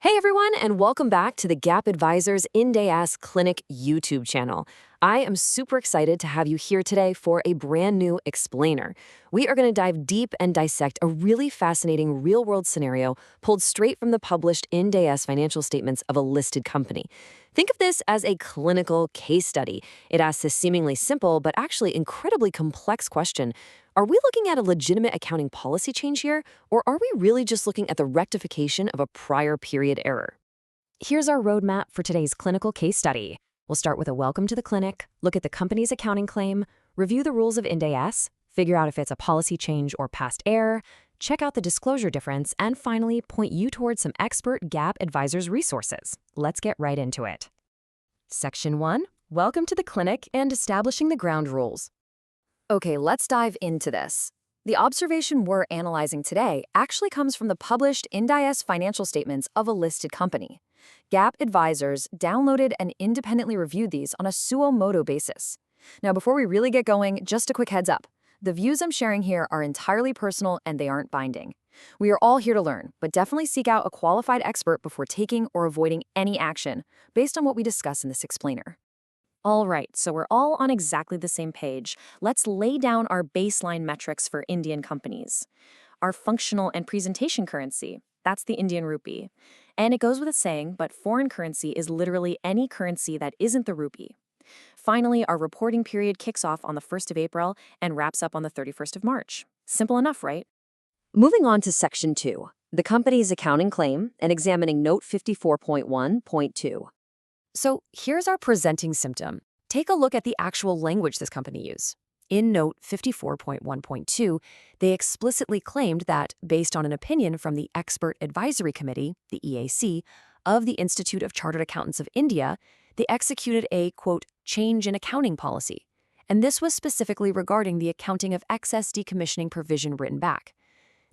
Hey everyone, and welcome back to the Gap Advisors Ind AS Clinic YouTube channel. I am super excited to have you here today for a brand new explainer. We are going to dive deep and dissect a really fascinating real-world scenario pulled straight from the published Ind AS financial statements of a listed company. Think of this as a clinical case study. It asks this seemingly simple but actually incredibly complex question. Are we looking at a legitimate accounting policy change here, or are we really just looking at the rectification of a prior period error? Here's our roadmap for today's clinical case study. We'll start with a welcome to the clinic, look at the company's accounting claim, review the rules of Ind AS, figure out if it's a policy change or past error, check out the disclosure difference, and finally point you towards some expert Gap Advisors resources. Let's get right into it. Section 1. Welcome to the clinic and establishing the ground rules. Okay, let's dive into this. The observation we're analyzing today actually comes from the published Ind AS financial statements of a listed company. Gap Advisors downloaded and independently reviewed these on a suo motu basis. Now, before we really get going, just a quick heads up. The views I'm sharing here are entirely personal and they aren't binding. We are all here to learn, but definitely seek out a qualified expert before taking or avoiding any action based on what we discuss in this explainer. All right, so we're all on exactly the same page. Let's lay down our baseline metrics for Indian companies. Our functional and presentation currency, that's the Indian rupee. And it goes with a saying, but foreign currency is literally any currency that isn't the rupee. Finally, our reporting period kicks off on the 1st of April and wraps up on the 31st of March. Simple enough, right? Moving on to Section 2, the company's accounting claim and examining Note 54.1.2. So here's our presenting symptom. Take a look at the actual language this company used. In Note 54.1.2, they explicitly claimed that, based on an opinion from the Expert Advisory Committee, the EAC, of the Institute of Chartered Accountants of India, they executed a, quote, change in accounting policy. And this was specifically regarding the accounting of excess decommissioning provision written back.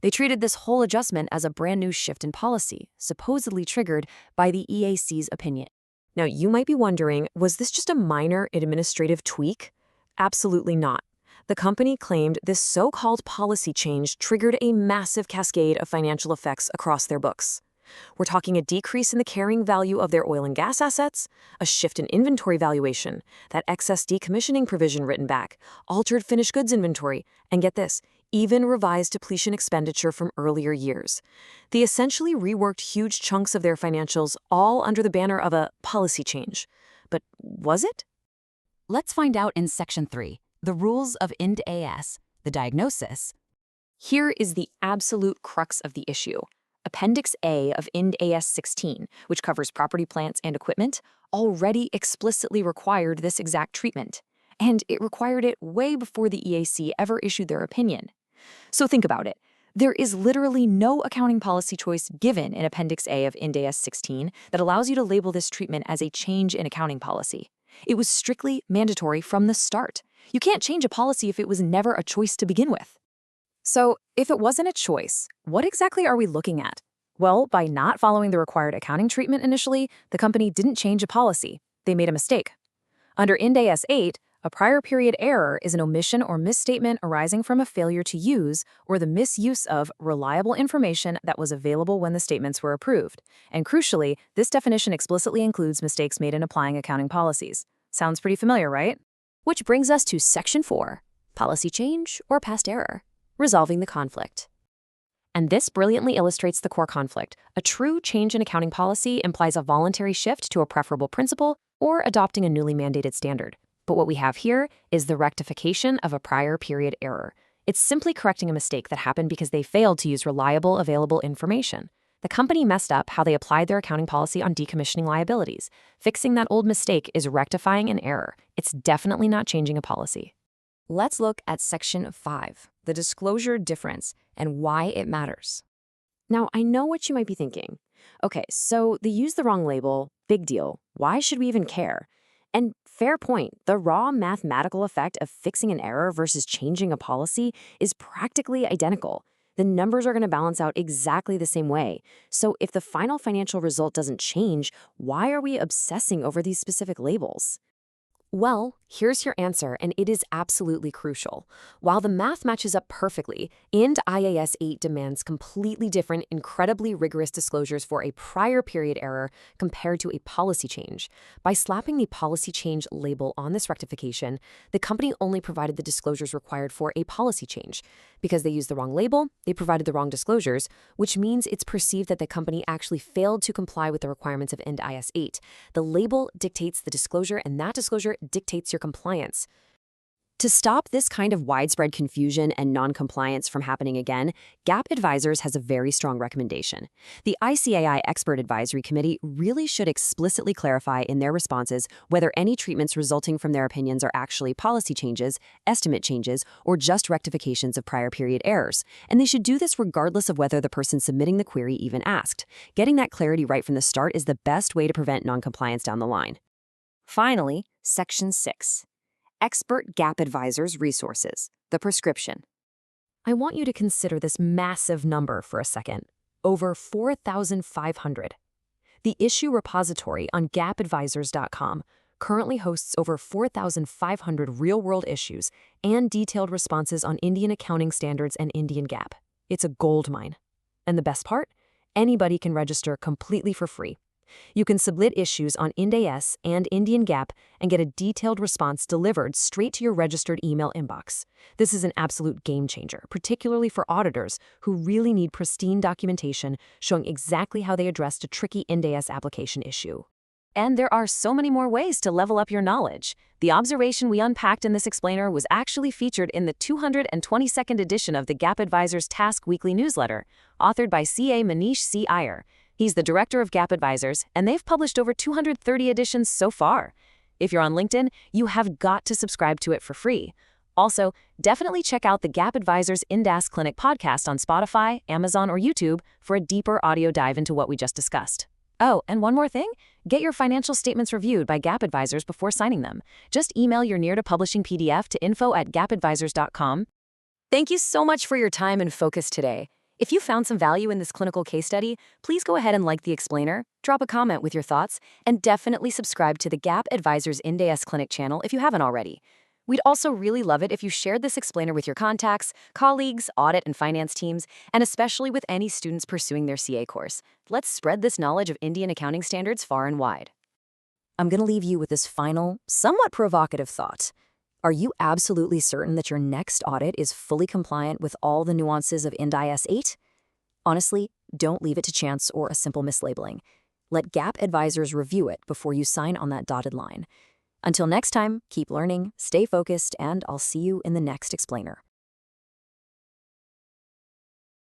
They treated this whole adjustment as a brand new shift in policy, supposedly triggered by the EAC's opinion. Now, you might be wondering, was this just a minor administrative tweak? Absolutely not. The company claimed this so-called policy change triggered a massive cascade of financial effects across their books. We're talking a decrease in the carrying value of their oil and gas assets, a shift in inventory valuation, that excess decommissioning provision written back, altered finished goods inventory, and get this, even revised depletion expenditure from earlier years. They essentially reworked huge chunks of their financials all under the banner of a policy change. But was it? Let's find out in Section 3, the rules of Ind AS, the diagnosis. Here is the absolute crux of the issue. Appendix A of Ind AS 16, which covers property, plants, and equipment, already explicitly required this exact treatment. And it required it way before the EAC ever issued their opinion. So think about it. There is literally no accounting policy choice given in Appendix A of Ind AS 16 that allows you to label this treatment as a change in accounting policy. It was strictly mandatory from the start. You can't change a policy if it was never a choice to begin with. So, if it wasn't a choice, what exactly are we looking at? Well, by not following the required accounting treatment initially, the company didn't change a policy. They made a mistake. Under Ind AS 8, a prior period error is an omission or misstatement arising from a failure to use or the misuse of reliable information that was available when the statements were approved. And crucially, this definition explicitly includes mistakes made in applying accounting policies. Sounds pretty familiar, right? Which brings us to Section 4, policy change or past error, resolving the conflict. And this brilliantly illustrates the core conflict. A true change in accounting policy implies a voluntary shift to a preferable principle or adopting a newly mandated standard. But what we have here is the rectification of a prior period error. It's simply correcting a mistake that happened because they failed to use reliable, available information. The company messed up how they applied their accounting policy on decommissioning liabilities. Fixing that old mistake is rectifying an error. It's definitely not changing a policy. Let's look at Section 5, the disclosure difference and why it matters. Now, I know what you might be thinking. Okay, so they used the wrong label, big deal. Why should we even care? And fair point, the raw mathematical effect of fixing an error versus changing a policy is practically identical. The numbers are going to balance out exactly the same way. So if the final financial result doesn't change, why are we obsessing over these specific labels? Well, Here's your answer, and it is absolutely crucial. While the math matches up perfectly, Ind AS 8 demands completely different, incredibly rigorous disclosures for a prior period error compared to a policy change. By slapping the policy change label on this rectification, the company only provided the disclosures required for a policy change. Because they used the wrong label, they provided the wrong disclosures, which means it's perceived that the company actually failed to comply with the requirements of Ind AS 8. The label dictates the disclosure, and that disclosure dictates your compliance. To stop this kind of widespread confusion and non-compliance from happening again, GAAP Advisors has a very strong recommendation. The ICAI Expert Advisory Committee really should explicitly clarify in their responses whether any treatments resulting from their opinions are actually policy changes, estimate changes, or just rectifications of prior period errors. And they should do this regardless of whether the person submitting the query even asked. Getting that clarity right from the start is the best way to prevent non-compliance down the line. Finally, Section 6. Expert GAAP Advisors Resources, the prescription. I want you to consider this massive number for a second. Over 4,500. The issue repository on gapadvisors.com currently hosts over 4,500 real-world issues and detailed responses on Indian accounting standards and Indian GAAP. It's a goldmine. And the best part? Anybody can register completely for free. You can submit issues on Ind AS and Indian GAAP and get a detailed response delivered straight to your registered email inbox. This is an absolute game changer, particularly for auditors who really need pristine documentation showing exactly how they addressed a tricky Ind AS application issue. And there are so many more ways to level up your knowledge. The observation we unpacked in this explainer was actually featured in the 222nd edition of the GAAP Advisors Task Weekly newsletter, authored by CA Manish C. Iyer. He's the director of GAAP Advisors, and they've published over 230 editions so far. If you're on LinkedIn, you have got to subscribe to it for free. Also, definitely check out the GAAP Advisors Ind AS Clinic podcast on Spotify, Amazon, or YouTube for a deeper audio dive into what we just discussed. Oh, and one more thing, get your financial statements reviewed by GAAP Advisors before signing them. Just email your near-to-publishing PDF to info@gapadvisors.com. Thank you so much for your time and focus today. If you found some value in this clinical case study, please go ahead and like the explainer, drop a comment with your thoughts, and definitely subscribe to the GAAP Advisors Ind AS Clinic channel if you haven't already. We'd also really love it if you shared this explainer with your contacts, colleagues, audit and finance teams, and especially with any students pursuing their CA course. Let's spread this knowledge of Indian accounting standards far and wide. I'm going to leave you with this final, somewhat provocative thought. Are you absolutely certain that your next audit is fully compliant with all the nuances of Ind AS 8? Honestly, don't leave it to chance or a simple mislabeling. Let GAAP Advisors review it before you sign on that dotted line. Until next time, keep learning, stay focused, and I'll see you in the next explainer.